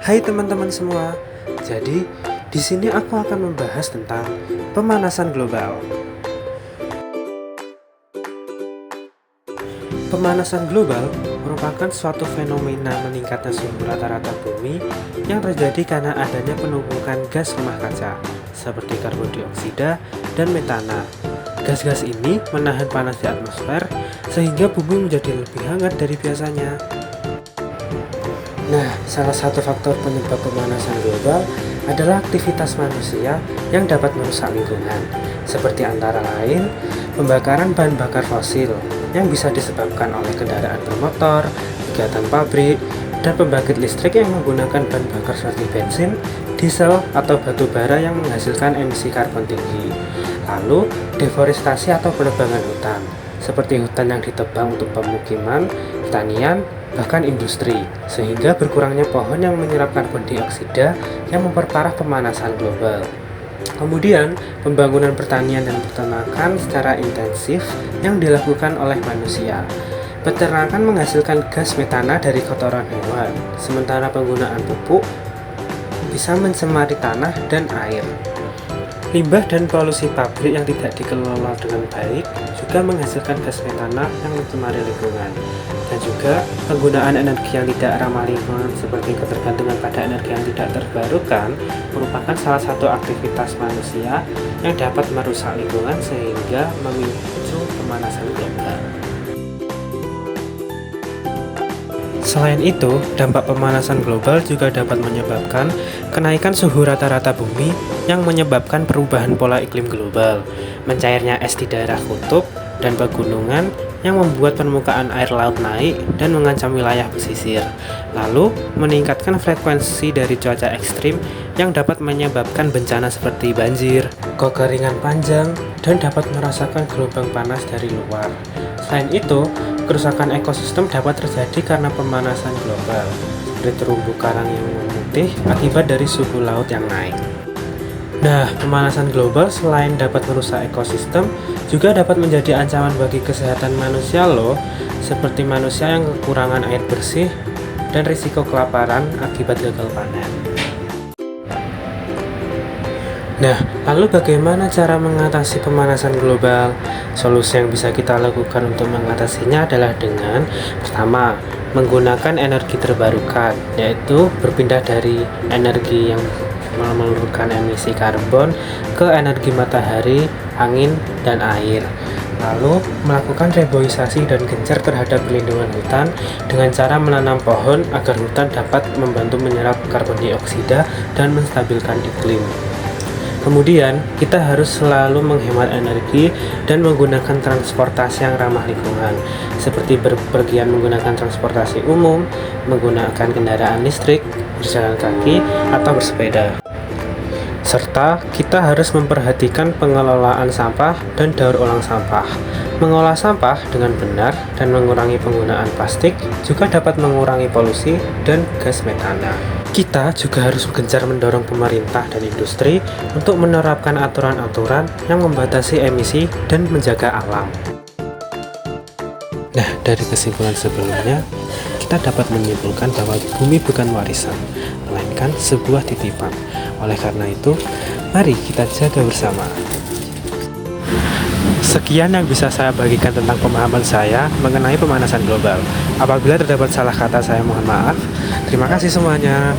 Hai teman-teman semua. Jadi, di sini aku akan membahas tentang pemanasan global. Pemanasan global merupakan suatu fenomena meningkatnya suhu rata-rata bumi yang terjadi karena adanya penumpukan gas rumah kaca seperti karbon dioksida dan metana. Gas-gas ini menahan panas di atmosfer sehingga bumi menjadi lebih hangat dari biasanya. Nah, salah satu faktor penyebab pemanasan global adalah aktivitas manusia yang dapat merusak lingkungan, seperti antara lain pembakaran bahan bakar fosil yang bisa disebabkan oleh kendaraan bermotor, kegiatan pabrik, dan pembangkit listrik yang menggunakan bahan bakar seperti bensin, diesel, atau batu bara yang menghasilkan emisi karbon tinggi. Lalu, deforestasi atau penebangan hutan, seperti hutan yang ditebang untuk pemukiman, pertanian, bahkan industri, sehingga berkurangnya pohon yang menyerap karbon dioksida yang memperparah pemanasan global. Kemudian, pembangunan pertanian dan peternakan secara intensif yang dilakukan oleh manusia. Peternakan menghasilkan gas metana dari kotoran hewan, sementara penggunaan pupuk bisa mencemari tanah dan air. Limbah dan polusi pabrik yang tidak dikelola dengan baik juga menghasilkan gas metana yang mencemari lingkungan. Dan juga penggunaan energi yang tidak ramah lingkungan seperti ketergantungan pada energi yang tidak terbarukan merupakan salah satu aktivitas manusia yang dapat merusak lingkungan sehingga memicu pemanasan global. Selain itu, dampak pemanasan global juga dapat menyebabkan kenaikan suhu rata-rata bumi yang menyebabkan perubahan pola iklim global, mencairnya es di daerah kutub dan pegunungan yang membuat permukaan air laut naik dan mengancam wilayah pesisir, lalu meningkatkan frekuensi dari cuaca ekstrim yang dapat menyebabkan bencana seperti banjir, kekeringan panjang, dan dapat merasakan gelombang panas dari luar. Selain itu, kerusakan ekosistem dapat terjadi karena pemanasan global, seperti terumbu karang yang memutih akibat dari suhu laut yang naik. Nah, pemanasan global selain dapat merusak ekosistem, juga dapat menjadi ancaman bagi kesehatan manusia loh, seperti manusia yang kekurangan air bersih dan risiko kelaparan akibat gagal panen. Nah, lalu bagaimana cara mengatasi pemanasan global? Solusi yang bisa kita lakukan untuk mengatasinya adalah dengan pertama, menggunakan energi terbarukan, yaitu berpindah dari energi yang mengeluarkan emisi karbon ke energi matahari, angin, dan air. Lalu, melakukan reboisasi dan gencar terhadap perlindungan hutan dengan cara menanam pohon agar hutan dapat membantu menyerap karbon dioksida dan menstabilkan iklim. Kemudian, kita harus selalu menghemat energi dan menggunakan transportasi yang ramah lingkungan, seperti berpergian menggunakan transportasi umum, menggunakan kendaraan listrik, berjalan kaki, atau bersepeda. Serta, kita harus memperhatikan pengelolaan sampah dan daur ulang sampah. Mengolah sampah dengan benar dan mengurangi penggunaan plastik juga dapat mengurangi polusi dan gas metana. Kita juga harus gencar mendorong pemerintah dan industri untuk menerapkan aturan-aturan yang membatasi emisi dan menjaga alam. Nah, dari kesimpulan sebelumnya, kita dapat menyimpulkan bahwa bumi bukan warisan, melainkan sebuah titipan. Oleh karena itu, mari kita jaga bersama. Sekian yang bisa saya bagikan tentang pemahaman saya mengenai pemanasan global. Apabila terdapat salah kata, saya mohon maaf. Terima kasih semuanya.